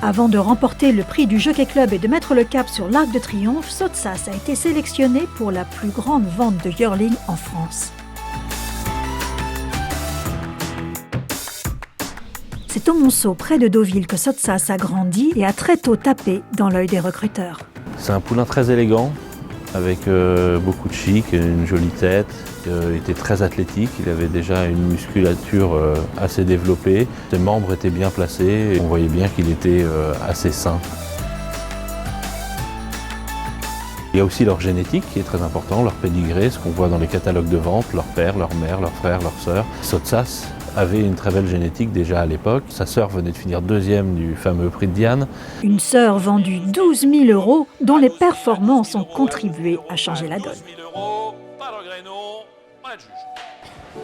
Avant de remporter le prix du Jockey Club et de mettre le cap sur l'Arc de Triomphe, Sottsass a été sélectionné pour la plus grande vente de yearling en France. C'est au Monceau, près de Deauville, que Sottsass a grandi et a très tôt tapé dans l'œil des recruteurs. C'est un poulain très élégant, avec beaucoup de chic, une jolie tête. Il était très athlétique, il avait déjà une musculature assez développée. Ses membres étaient bien placés et on voyait bien qu'il était assez sain. Il y a aussi leur génétique qui est très important, leur pédigré, ce qu'on voit dans les catalogues de vente, leur père, leur mère, leurs frères, leurs sœurs. Sottsass avait une très belle génétique déjà à l'époque. Sa sœur venait de finir deuxième du fameux prix de Diane. Une sœur vendue 12 000 € dont les performances ont contribué à changer la donne.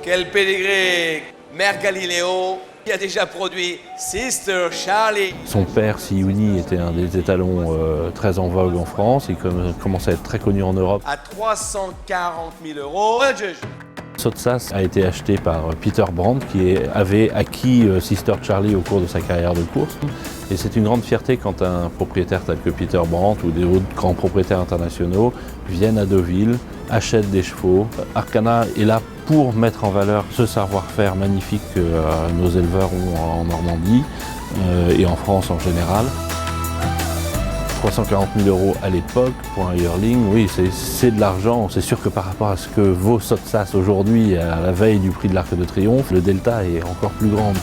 Quel pédigré! Mère Galileo qui a déjà produit Sister Charlie. Son père, Siouni, était un des étalons très en vogue en France. Il commençait à être très connu en Europe. À 340 000 €. Sottsass a été acheté par Peter Brandt qui avait acquis Sister Charlie au cours de sa carrière de course. Et c'est une grande fierté quand un propriétaire tel que Peter Brandt ou des autres grands propriétaires internationaux viennent à Deauville, achètent des chevaux. Arcana est là pour mettre en valeur ce savoir-faire magnifique que nos éleveurs ont en Normandie et en France en général. 340 000 € à l'époque pour un yearling, oui, c'est de l'argent. C'est sûr que par rapport à ce que vaut Sottsass aujourd'hui, à la veille du prix de l'Arc de Triomphe, le delta est encore plus grand.